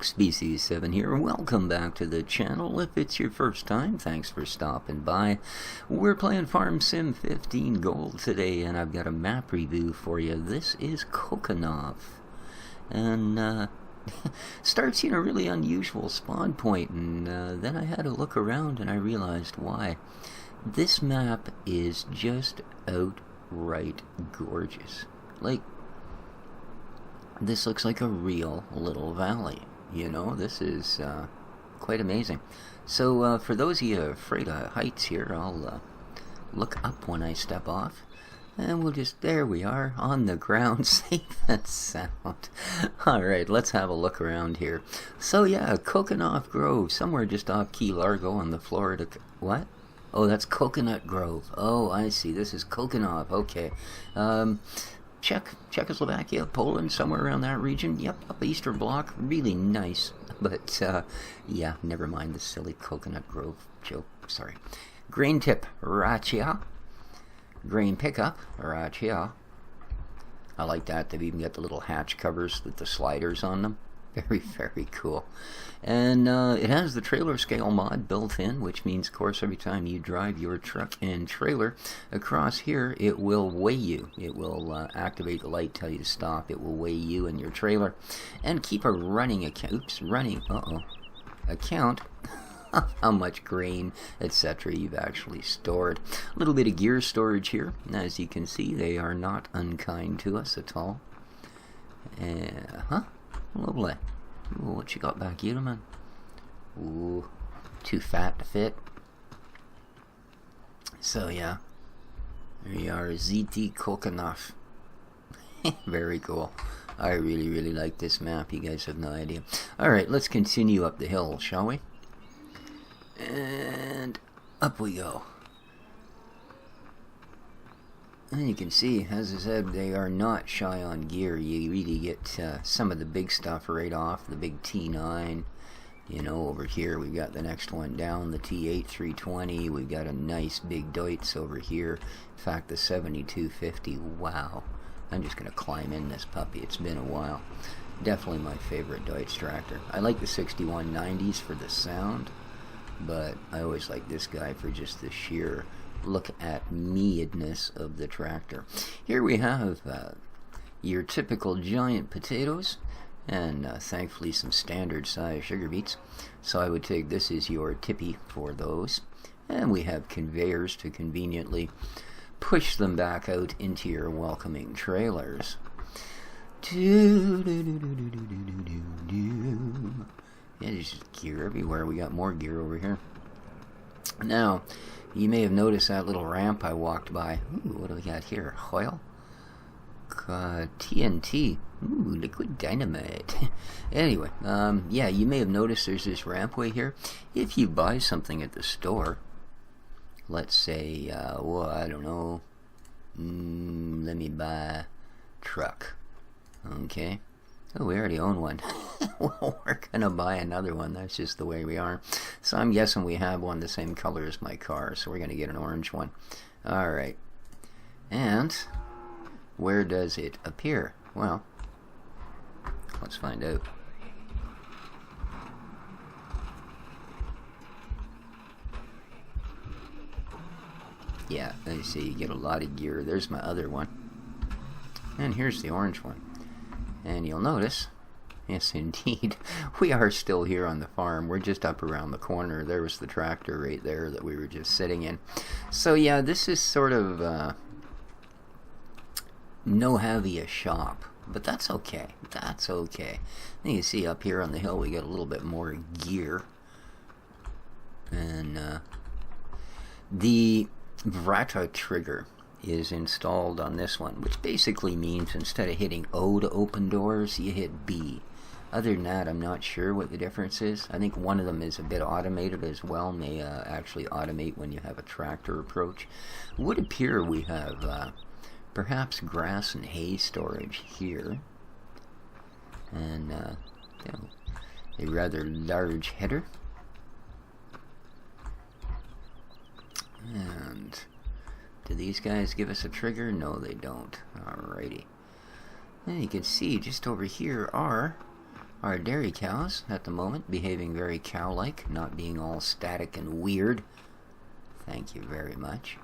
folks, Species7 here. Welcome back to the channel. If it's your first time, thanks for stopping by. We're playing Farm Sim 15 Gold today, and I've got a map review for you. This is Kochanov. And, starts in a really unusual spawn point, and then I had to look around and I realized why. This map is just outright gorgeous. Like, this looks like a real little valley, you know. This is quite amazing. So for those of you afraid of heights here, I'll look up when I step off, and we'll just, there we are, on the ground, safe and sound. Alright, let's have a look around here. So yeah, Kochanov Grove, somewhere just off Key Largo on the Florida, what? Oh, that's Grove. Oh, I see, this is Kochanov, okay. Czechoslovakia, Poland, somewhere around that region. Yep, up Eastern Bloc, really nice. But, yeah, never mind the silly Coconut Grove joke, sorry. Grain tip, Rachia. Grain pickup, Rachia. I like that, they've even got the little hatch covers with the sliders on them. Very, very cool. And it has the trailer scale mod built in, which means, of course, every time you drive your truck and trailer across here, it will weigh you. It will activate the light, tell you to stop. It will weigh you and your trailer, and keep a running account. Account of how much grain, etc. you've actually stored. A little bit of gear storage here. As you can see, they are not unkind to us at all. Lovely. Ooh, what you got back here, man? Ooh, too fat to fit. So yeah, there you are, ZT Kochanov. Very cool. I really like this map. You guys have no idea. Alright, let's continue up the hill, shall we? And up we go. And you can see, as I said, they are not shy on gear. You really get some of the big stuff right off. The big T9. You know, over here we've got the next one down, the T8 320. We've got a nice big Deutz over here. In fact, the 7250. Wow. I'm just going to climb in this puppy. It's been a while. Definitely my favorite Deutz tractor. I like the 6190s for the sound, but I always like this guy for just the sheer look at meedness of the tractor. Here we have your typical giant potatoes, and thankfully some standard size sugar beets. So I would take this as your tippy for those. And we have conveyors to conveniently push them back out into your welcoming trailers. Yeah, there's just gear everywhere. We got more gear over here. Now, you may have noticed that little ramp I walked by. Ooh, what do we got here? Oil? TNT. Ooh, liquid dynamite. Anyway, yeah, you may have noticed there's this rampway here. If you buy something at the store, let's say, well, I don't know, let me buy a truck. Okay. Oh, we already own one. Well, we're gonna buy another one. That's just the way we are. So I'm guessing we have one the same color as my car, so we're gonna get an orange one. Alright. And where does it appear? Well, let's find out. Yeah, I see, you get a lot of gear. There's my other one. And here's the orange one. And you'll notice, yes indeed, we are still here on the farm. We're just up around the corner. There was the tractor right there that we were just sitting in. So yeah, this is sort of no heavy a shop, but that's okay. That's okay. And you see up here on the hill we got a little bit more gear. And the Vrata trigger is installed on this one, which basically means instead of hitting O to open doors, you hit B. Other than that, I'm not sure what the difference is. I think one of them is a bit automated as well, may actually automate when you have a tractor approach. It would appear we have perhaps grass and hay storage here, and you know, a rather large header. And do these guys give us a trigger? No, they don't. Alrighty. And you can see just over here are our dairy cows at the moment, behaving very cow-like, not being all static and weird. Thank you very much.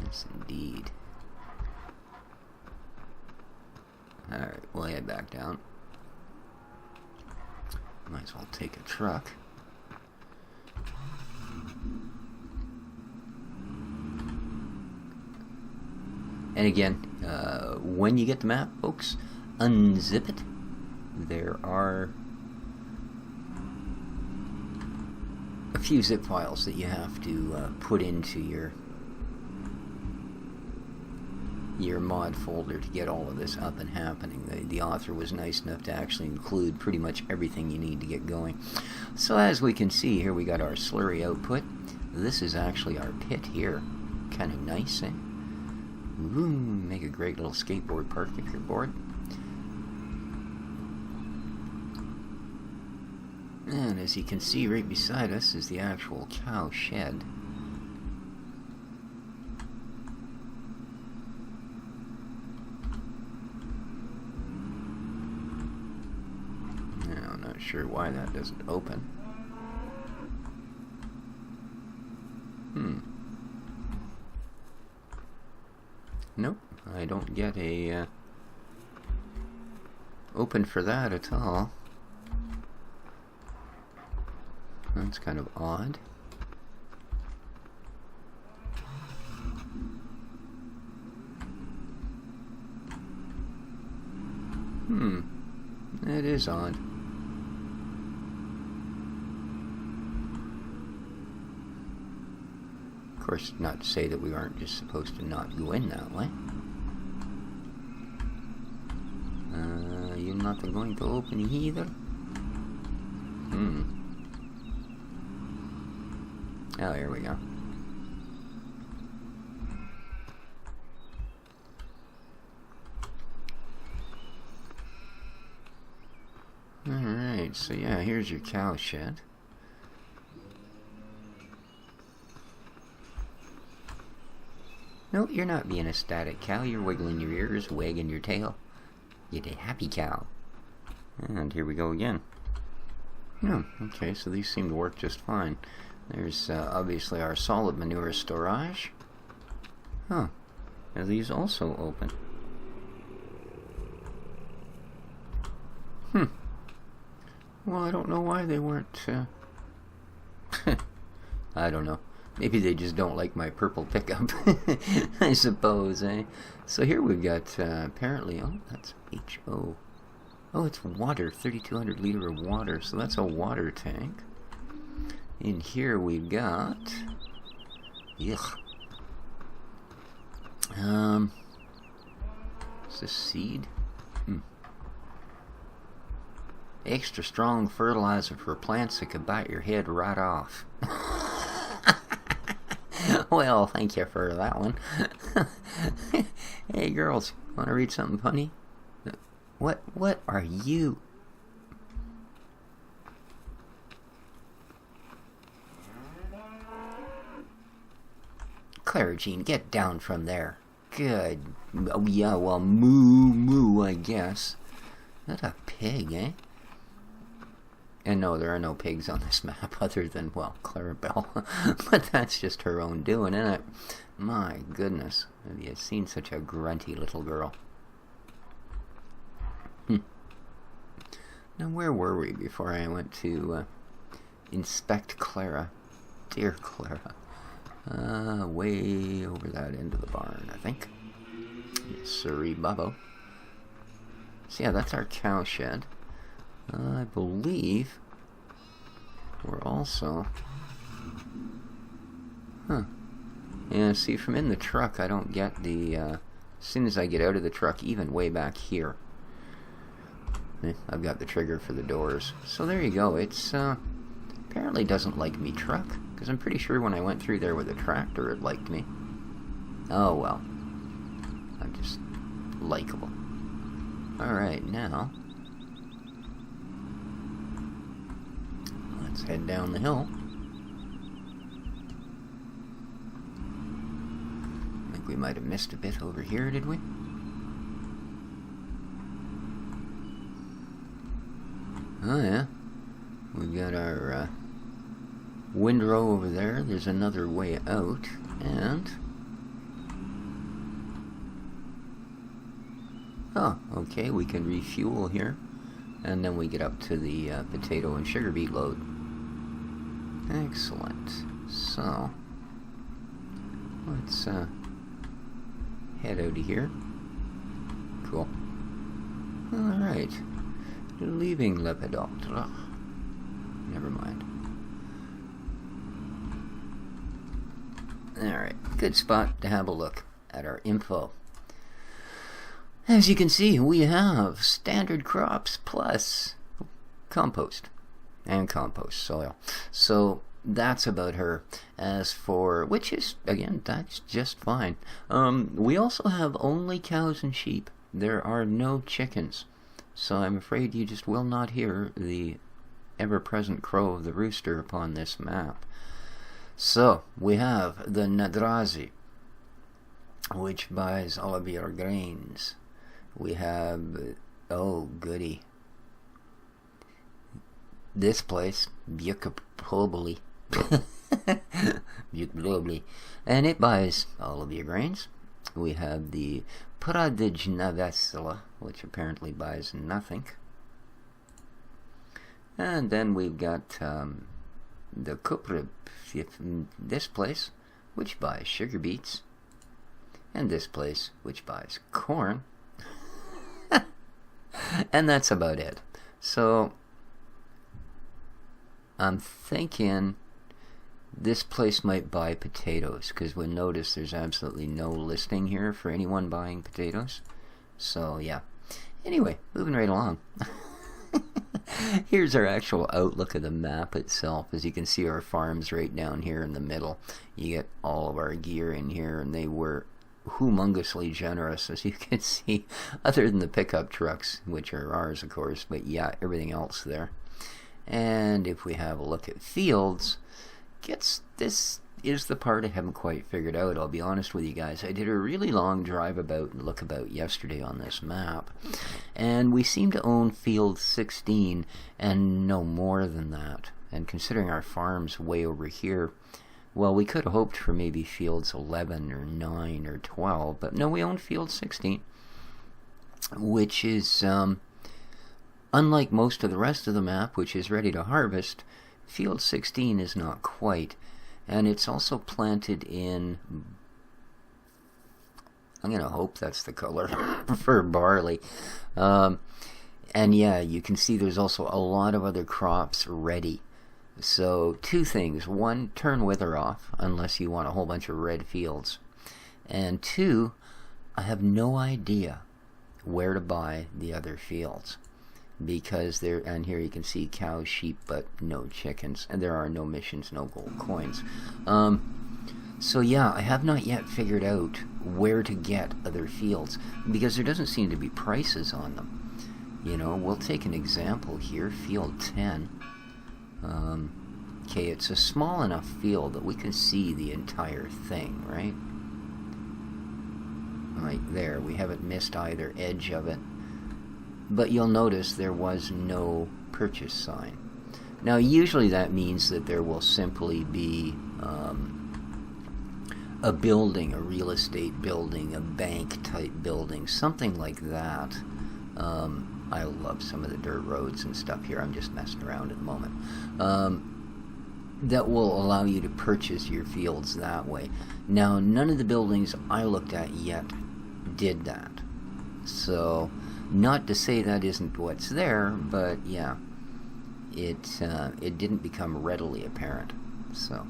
Yes, indeed. Alright, we'll head back down. Might as well take a truck. And again, when you get the map, folks, unzip it. There are a few zip files that you have to put into your mod folder to get all of this up and happening. The author was nice enough to actually include pretty much everything you need to get going. So as we can see here, we got our slurry output. This is actually our pit here. Kind of nice, eh? Ooh, make a great little skateboard park if you're bored. And as you can see, right beside us is the actual cow shed. Now, I'm not sure why that doesn't open. Nope, I don't get a open for that at all. That's kind of odd. It is odd. Of course, not to say that we aren't just supposed to not go in that way. You're not going to open either? Oh, here we go. Alright, so yeah, here's your cow shed. No, you're not being a static cow. You're wiggling your ears, wagging your tail. You're a happy cow. And here we go again. Okay, so these seem to work just fine. There's obviously our solid manure storage. Are these also open? Well, I don't know why they weren't, I don't know. Maybe they just don't like my purple pickup, I suppose, eh? So here we've got, apparently, oh, that's HO. Oh, it's water, 3,200 liter of water, so that's a water tank. In here we've got, is this seed? Extra strong fertilizer for plants that could bite your head right off. Well, thank you for that one. Hey girls, want to read something funny? What are you? Clara Jean, get down from there. Good. Oh, yeah, well, moo, I guess. Is that a pig, eh? And no, there are no pigs on this map other than, well, Clarabelle. But that's just her own doing, isn't it? My goodness. Have you seen such a grunty little girl? Now, where were we before I went to inspect Clara? Dear Clara. Way over that end of the barn, I think. Yes, sirree, Bubbo. So yeah, that's our cow shed. I believe we're also... Yeah, see, from in the truck, I don't get the... as soon as I get out of the truck, even way back here, I've got the trigger for the doors. So there you go. It's, apparently doesn't like me truck, because I'm pretty sure when I went through there with a tractor, it liked me. Oh, well. I'm just likable. Alright, now... let's head down the hill. I think we might have missed a bit over here, did we? Oh yeah, we've got our windrow over there. There's another way out, and oh, okay, we can refuel here, and then we get up to the potato and sugar beet load. Excellent. So let's head out of here. Cool. Alright. Leaving Lepidoptera. Never mind. Alright. Good spot to have a look at our info. As you can see, we have standard crops plus compost and compost soil. So that's about her. As for, which is, again, that's just fine. We also have only cows and sheep. There are no chickens. So I'm afraid you just will not hear the ever-present crow of the rooster upon this map. So we have the Nadrazi, which buys all of your grains. We have, oh goody, this place, Bukapobli, and it buys all of your grains. We have the Pradijnavesela, which apparently buys nothing. And then we've got the Kuprib, this place, which buys sugar beets. And this place, which buys corn. And that's about it. So I'm thinking this place might buy potatoes, because we'll notice there's absolutely no listing here for anyone buying potatoes. So yeah. Anyway, moving right along. Here's our actual outlook of the map itself. As you can see, our farms right down here in the middle. You get all of our gear in here, and they were humongously generous, as you can see, other than the pickup trucks, which are ours, of course, but yeah, everything else there. And if we have a look at fields, this is the part I haven't quite figured out. I'll be honest with you guys. I did a really long drive about and look about yesterday on this map, and we seem to own field 16 and no more than that. And considering our farm's way over here, well, we could have hoped for maybe fields 11 or 9 or 12, but no, we own field 16, which is, unlike most of the rest of the map, which is ready to harvest, field 16 is not quite. And it's also planted in, I'm going to hope that's the color, for barley. And yeah, you can see there's also a lot of other crops ready. So two things. One, turn wither off, unless you want a whole bunch of red fields. And two, I have no idea where to buy the other fields. Because there, and here you can see cows, sheep, but no chickens. And there are no missions, no gold coins. So yeah, I have not yet figured out where to get other fields, because there doesn't seem to be prices on them. You know, we'll take an example here, field 10. Okay, it's a small enough field that we can see the entire thing, right? Right there, we haven't missed either edge of it. But you'll notice there was no purchase sign. Now, usually that means that there will simply be a building, a real estate building, a bank-type building, something like that. I love some of the dirt roads and stuff here. I'm just messing around at the moment. That will allow you to purchase your fields that way. Now, none of the buildings I looked at yet did that. So, not to say that isn't what's there, but yeah, it didn't become readily apparent. So,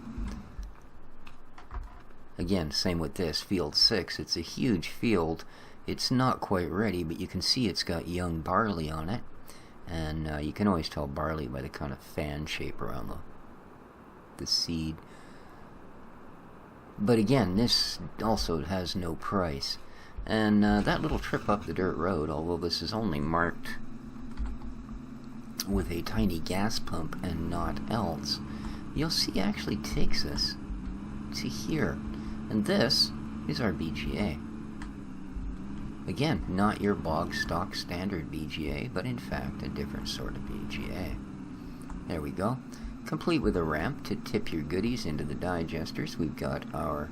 again, same with this, field 6. It's a huge field. It's not quite ready, but you can see it's got young barley on it. And you can always tell barley by the kind of fan shape around the seed. But again, this also has no price. And that little trip up the dirt road, although this is only marked with a tiny gas pump and not else, you'll see actually takes us to here. And this is our BGA. Again, not your bog stock standard BGA, but in fact a different sort of BGA. There we go. Complete with a ramp to tip your goodies into the digesters. We've got our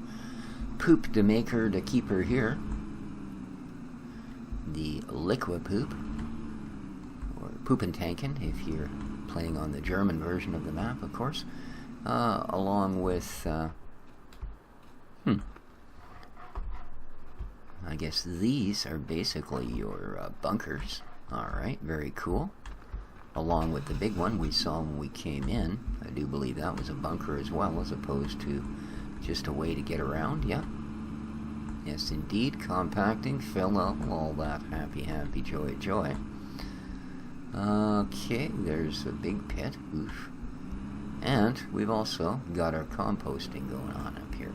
poop to maker to keeper here. The liquid poop, or poopin' tankin' if you're playing on the German version of the map, of course. Along with, I guess these are basically your bunkers. Alright, very cool. Along with the big one we saw when we came in. I do believe that was a bunker as well, as opposed to just a way to get around. Yep. Yes, indeed. Compacting, fill up, all that happy, happy, joy, joy. Okay, there's a big pit. Oof. And we've also got our composting going on up here.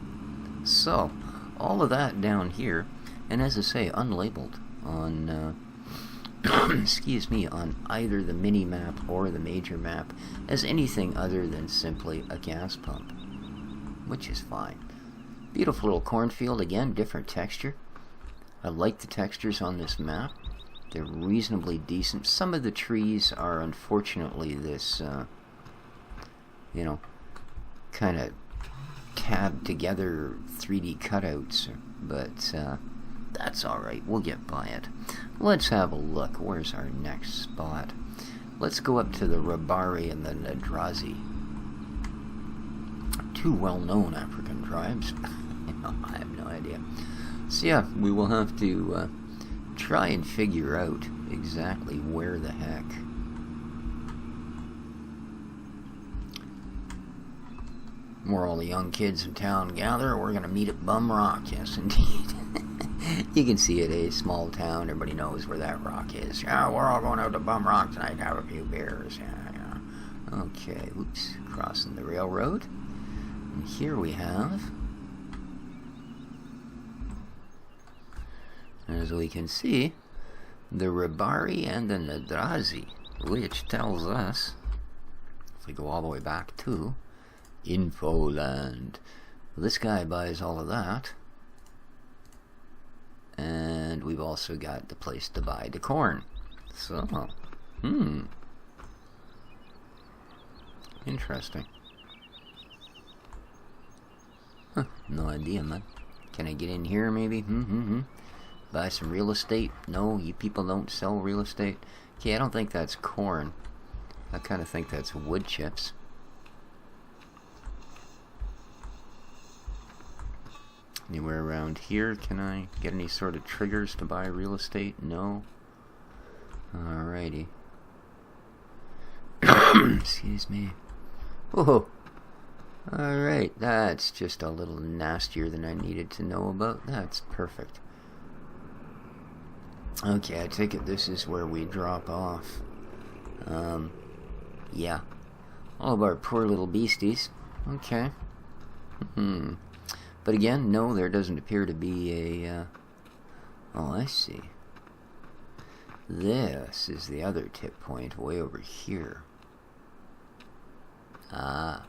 So, all of that down here, and as I say, unlabeled on, excuse me, on either the mini map or the major map as anything other than simply a gas pump, which is fine. Beautiful little cornfield, again, different texture. I like the textures on this map. They're reasonably decent. Some of the trees are unfortunately this, you know, kind of tabbed together 3D cutouts, but that's alright, we'll get by it. Let's have a look. Where's our next spot? Let's go up to the Rabari and the Nadrazi. Two well-known African tribes. I have no idea. So yeah, we will have to try and figure out exactly where the heck where all the young kids in town gather. We're going to meet at Bum Rock, yes indeed. You can see it, a small town, everybody knows where that rock is. Yeah, we're all going out to Bum Rock tonight to have a few beers. Yeah. Okay, oops, crossing the railroad. And here we have, as we can see, the Rabari and the Nadrazi, which tells us, if we go all the way back to Infoland, this guy buys all of that. And we've also got the place to buy the corn. So, interesting. Huh, no idea, man. Can I get in here, maybe? Buy some real estate? No, you people don't sell real estate. Okay, I don't think that's corn. I kind of think that's wood chips. Anywhere around here, can I get any sort of triggers to buy real estate? No. Alrighty. Excuse me. Whoa. Alright, that's just a little nastier than I needed to know about. That's perfect. Okay, I take it this is where we drop off. Yeah. All of our poor little beasties. Okay. But again, no, there doesn't appear to be a, oh, I see. This is the other tip point way over here. Ah.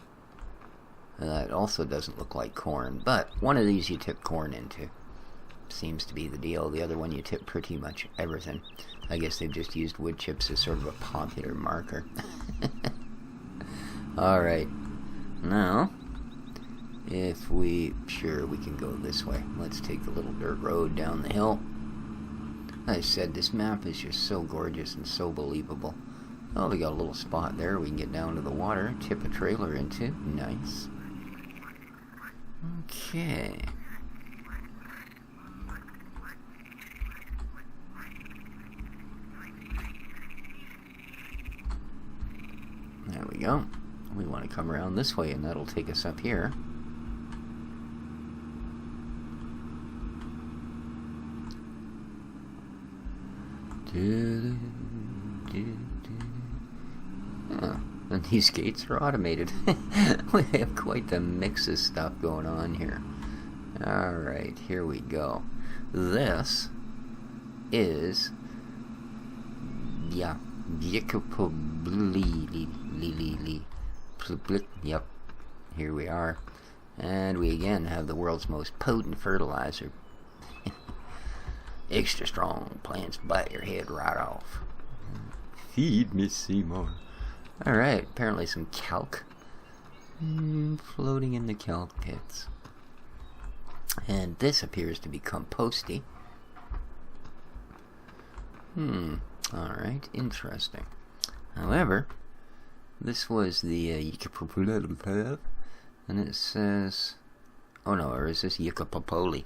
That also doesn't look like corn, but one of these you tip corn into. Seems to be the deal. The other one you tip pretty much everything. I guess they've just used wood chips as sort of a popular marker. Alright. Now, if we, sure, we can go this way. Let's take the little dirt road down the hill. As I said, this map is just so gorgeous and so believable. Oh, we got a little spot there we can get down to the water, tip a trailer into. Nice. Okay. There we go. We want to come around this way and that'll take us up here. And these gates are automated. We have quite the mix of stuff going on here. Alright, here we go. This is, yeah, yep, here we are. And we again have the world's most potent fertilizer. Extra strong. Plants bite your head right off. Feed me, Seymour. Alright, apparently some calc. Floating in the calc pits. And this appears to be composty. Alright, interesting. However, this was the and it says, oh no, or is this Yucapopoli?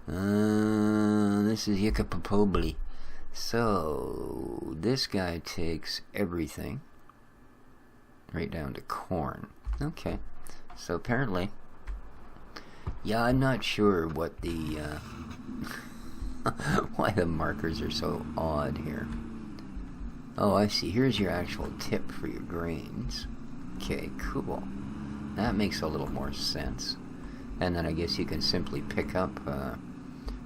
This is Yucapopoli. So, this guy takes everything, right down to corn. Okay, so apparently, yeah, I'm not sure what the, why the markers are so odd here. Oh, I see. Here's your actual tip for your grains. Okay, cool. That makes a little more sense. And then I guess you can simply pick up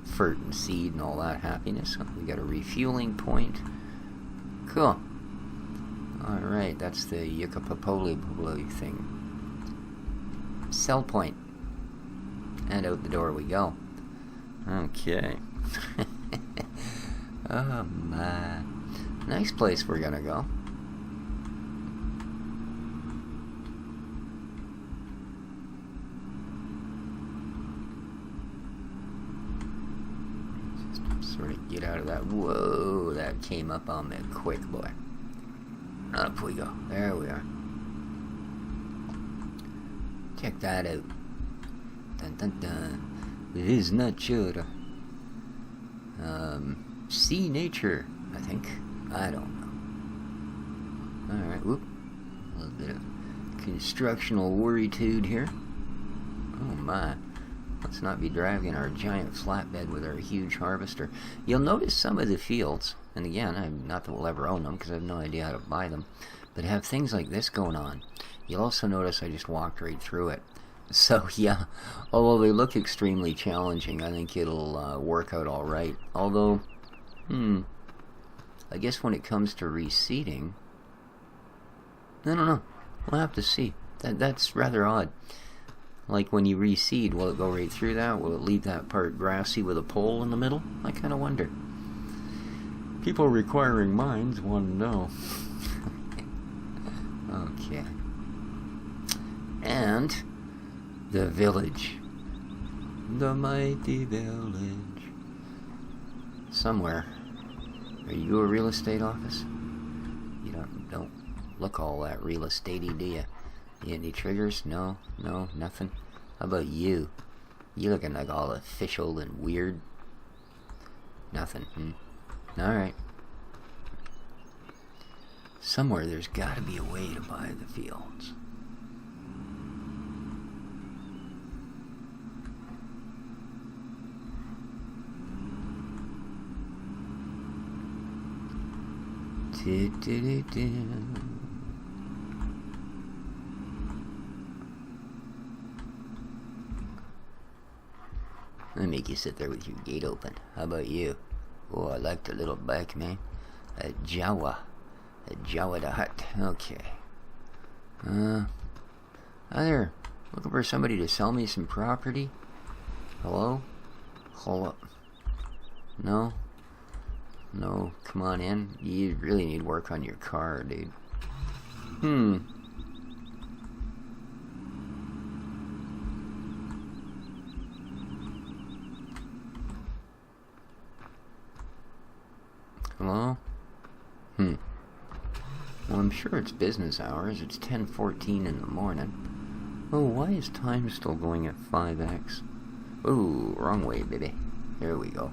fert and seed and all that happiness. We got a refueling point. Cool. Alright, that's the Yucapopoli thing. Sell point. And out the door we go. Okay. Oh my. Nice place we're gonna go. Just sort of get out of that. Whoa, that came up on me quick, boy. Up we go. There we are. Check that out. Dun dun dun. It is nature. See nature, I think. I don't know. Alright, whoop. A little bit of constructional worritude here. Oh my. Let's not be dragging our giant flatbed with our huge harvester. You'll notice some of the fields, and again, not that we'll ever own them because I have no idea how to buy them, but have things like this going on. You'll also notice I just walked right through it. So yeah, although they look extremely challenging, I think it'll work out alright. Although, I guess when it comes to reseeding, I don't know. We'll have to see. That's rather odd. Like when you reseed, will it go right through that? Will it leave that part grassy with a pole in the middle? I kind of wonder. People requiring minds want to know. Okay. And the village. The mighty village. Somewhere. Are you a real estate office? You don't look all that real estatey, do you? You any triggers? No, nothing. How about you? You looking like all official and weird? Nothing. Alright. Somewhere there's gotta be a way to buy the fields. Let me make you sit there with your gate open. How about you? Oh, I like the little bike, man. A Jawa the Hutt. Okay. Hi there. Looking for somebody to sell me some property? Hello? Hold up. No? No, come on in. You really need work on your car, dude. Hello? Well, I'm sure it's business hours. It's 10:14 in the morning. Oh, why is time still going at 5x? Oh, wrong way, baby. There we go.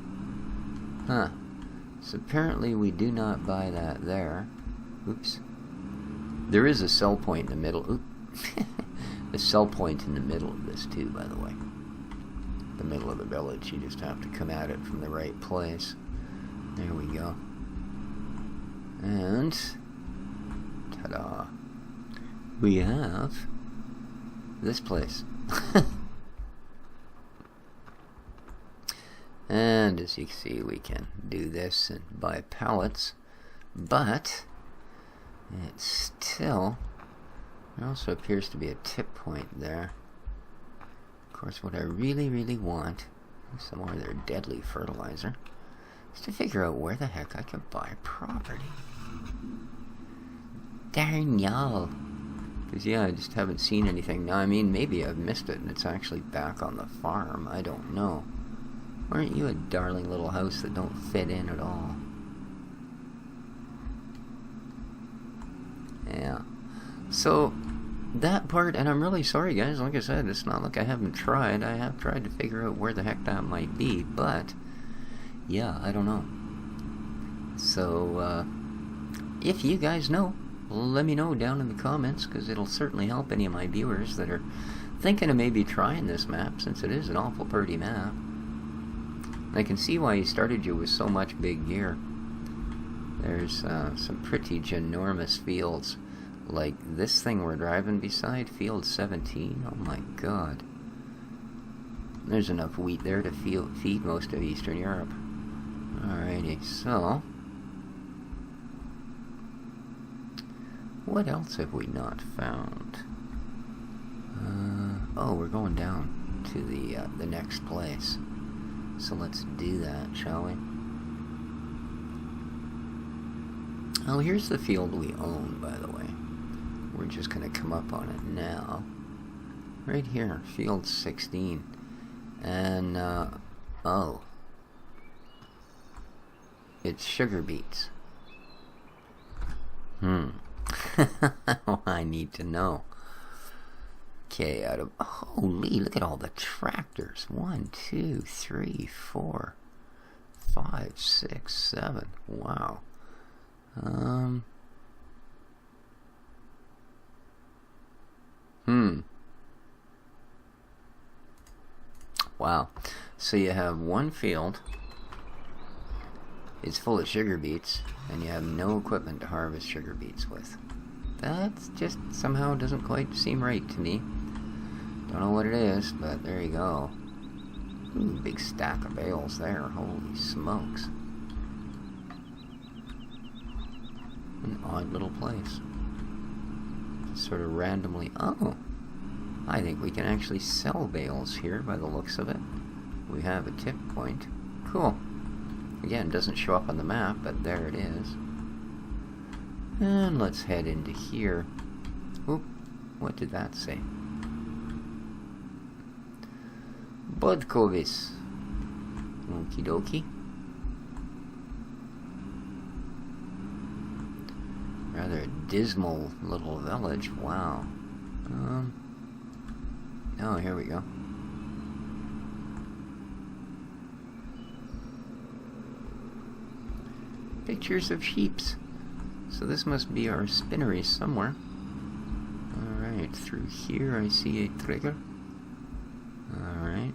Huh. So apparently we do not buy that there. Oops. There is a sell point in the middle. Oop. A sell point in the middle of this too, by the way. The middle of the village. You just have to come at it from the right place. There we go. And ta-da. We have this place. And as you can see, we can do this and buy pallets, but it's still, there also appears to be a tip point there. Of course, what I really want is some more of their deadly fertilizer. Just to figure out where the heck I could buy property. Darn y'all. Because, yeah, I just haven't seen anything. Now, I mean, maybe I've missed it and it's actually back on the farm. I don't know. Aren't you a darling little house that don't fit in at all? Yeah. So, that part, and I'm really sorry, guys. Like I said, it's not like I haven't tried. I have tried to figure out where the heck that might be, but, yeah, I don't know. So, if you guys know, let me know down in the comments, because it'll certainly help any of my viewers that are thinking of maybe trying this map, since it is an awful pretty map. I can see why he started you with so much big gear. There's some pretty ginormous fields, like this thing we're driving beside, field 17. Oh my god. There's enough wheat there to feed most of Eastern Europe. Alrighty, so what else have we not found? Oh, we're going down to the next place. So let's do that, shall we? Oh, here's the field we own, by the way. We're just going to come up on it now. Right here, field 16. And, oh. It's sugar beets. I need to know. Okay, out of... Holy, look at all the tractors. 1, 2, 3, 4, 5, 6, 7. Wow. Wow. So you have one field. It's full of sugar beets, and you have no equipment to harvest sugar beets with. That just somehow doesn't quite seem right to me. Don't know what it is, but there you go. Ooh, big stack of bales there. Holy smokes. An odd little place. Just sort of randomly... Oh! I think we can actually sell bales here by the looks of it. We have a tip point. Cool. Again, doesn't show up on the map, but there it is. And let's head into here. Oop, what did that say? Budkovis. Okie dokie. Rather a dismal little village. Wow. Oh, here we go. Pictures of sheeps. So this must be our spinnery somewhere. Alright, through here I see a trigger. Alright.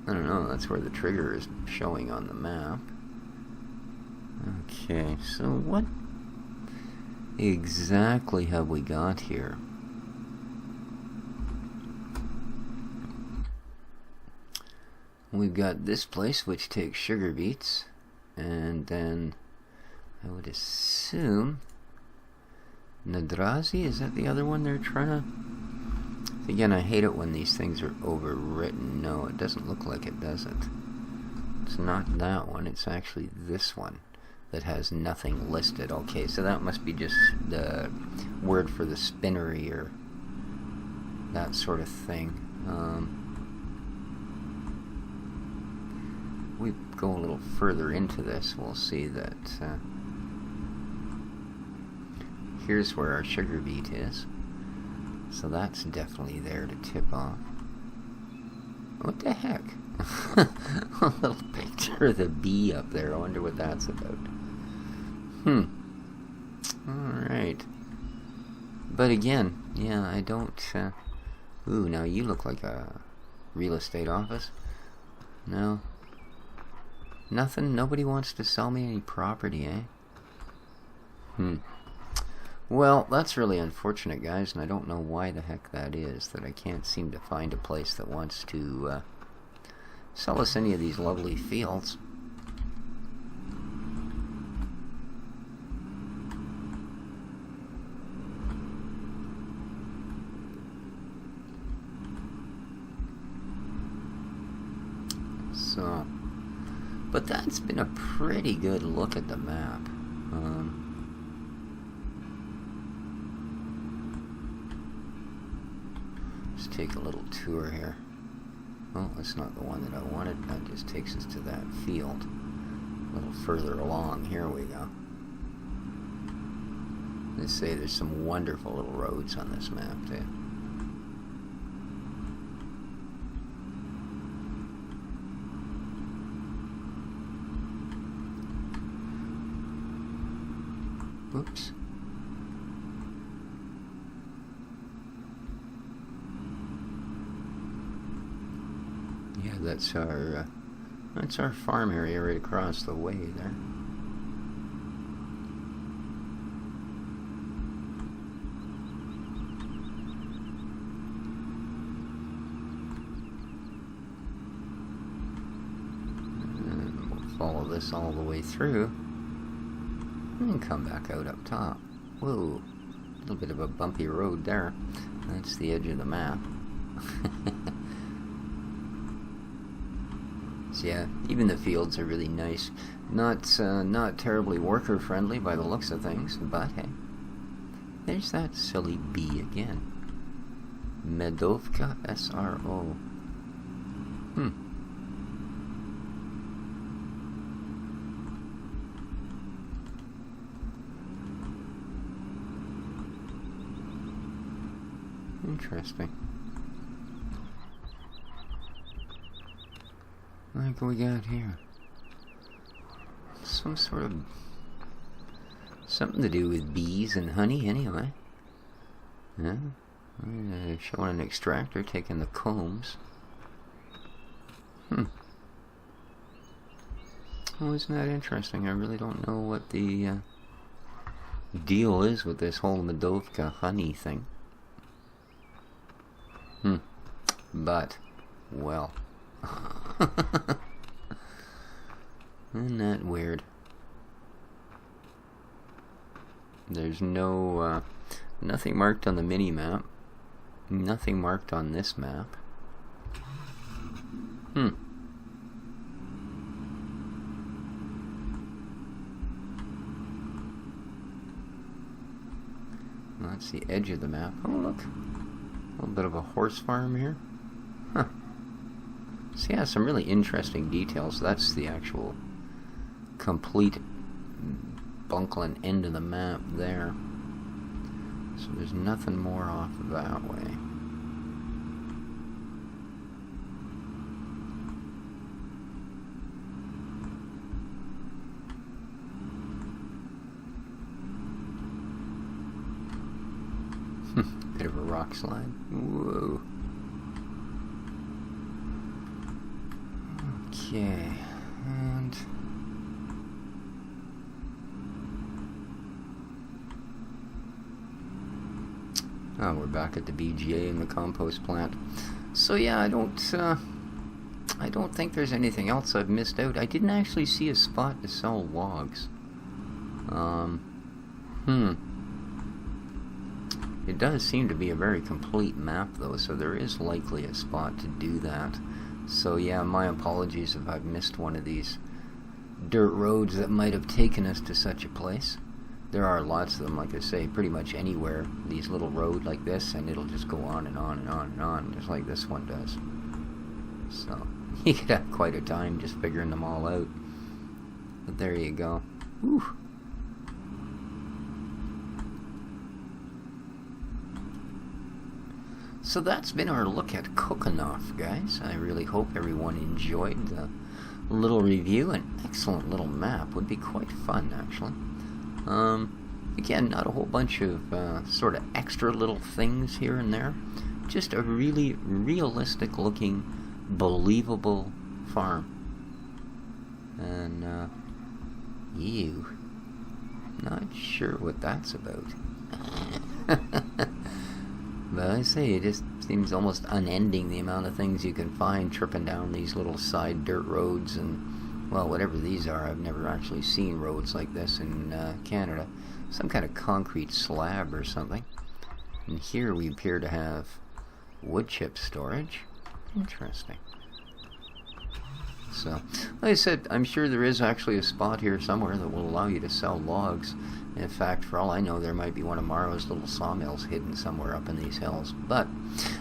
I don't know, that's where the trigger is showing on the map. Okay, so what exactly have we got here? We've got this place which takes sugar beets, and then I would assume Nadrazi, is that the other one they're trying to... Again, I hate it when these things are overwritten. No, it doesn't look like it, does it? It's not that one, it's actually this one that has nothing listed. Okay, so that must be just the word for the spinnery or that sort of thing. We go a little further into this, we'll see that here's where our sugar beet is. So that's definitely there to tip off. What the heck? A little picture of the bee up there. I wonder what that's about. Alright. But again, yeah, I don't... Ooh, now you look like a real estate office. No. Nothing? Nobody wants to sell me any property, eh? Well, that's really unfortunate, guys, and I don't know why the heck that is, that I can't seem to find a place that wants to sell us any of these lovely fields. So, but that's been a pretty good look at the map. Just take a little tour here. Oh, that's not the one that I wanted. That just takes us to that field. A little further along. Here we go. They say there's some wonderful little roads on this map, too. Oops. Yeah, that's our farm area right across the way there. And we'll follow this all the way through. And come back out up top. Whoa, a little bit of a bumpy road there. That's the edge of the map. So yeah, even the fields are really nice. Not terribly worker friendly by the looks of things, but hey, there's that silly bee again. Medovka SRO. Interesting. Like we got here. Some sort of something to do with bees and honey anyway. Yeah. Showing an extractor taking the combs. Oh, isn't that interesting? I really don't know what the deal is with this whole Medovka honey thing. But, well. Isn't that weird? There's no, nothing marked on the mini-map. Nothing marked on this map. That's the edge of the map. Oh, look. A little bit of a horse farm here. Huh. So yeah, some really interesting details. That's the actual complete Bunklin end of the map there. So there's nothing more off that way. Bit of a rock slide. Whoa. Okay, and oh, we're back at the BGA in the compost plant. So yeah, I don't think there's anything else I've missed out. I didn't actually see a spot to sell logs. It does seem to be a very complete map though, so there is likely a spot to do that. So yeah, my apologies if I've missed one of these dirt roads that might have taken us to such a place. There are lots of them, like I say, pretty much anywhere, these little road like this, and it'll just go on and on and on and on, just like this one does. So, you could have quite a time just figuring them all out. But there you go. Whew. So that's been our look at Kochanov, guys. I really hope everyone enjoyed the little review. An excellent little map. Would be quite fun, actually. Again, not a whole bunch of sort of extra little things here and there. Just a really realistic looking, believable farm. And, not sure what that's about. But I say, it just seems almost unending, the amount of things you can find tripping down these little side dirt roads and, well, whatever these are. I've never actually seen roads like this in Canada. Some kind of concrete slab or something. And here we appear to have wood chip storage. Interesting. So, like I said, I'm sure there is actually a spot here somewhere that will allow you to sell logs. In fact, for all I know, there might be one of Morrow's little sawmills hidden somewhere up in these hills. But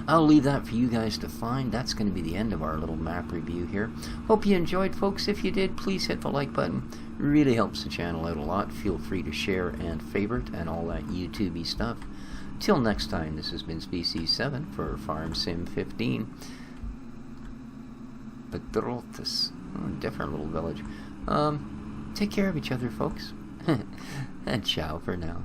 I'll leave that for you guys to find. That's going to be the end of our little map review here. Hope you enjoyed, folks. If you did, please hit the like button. It really helps the channel out a lot. Feel free to share and favorite and all that YouTube-y stuff. Till next time, this has been Species 7 for Farm Sim 15. Bedrotas. Different little village. Take care of each other, folks. And ciao for now.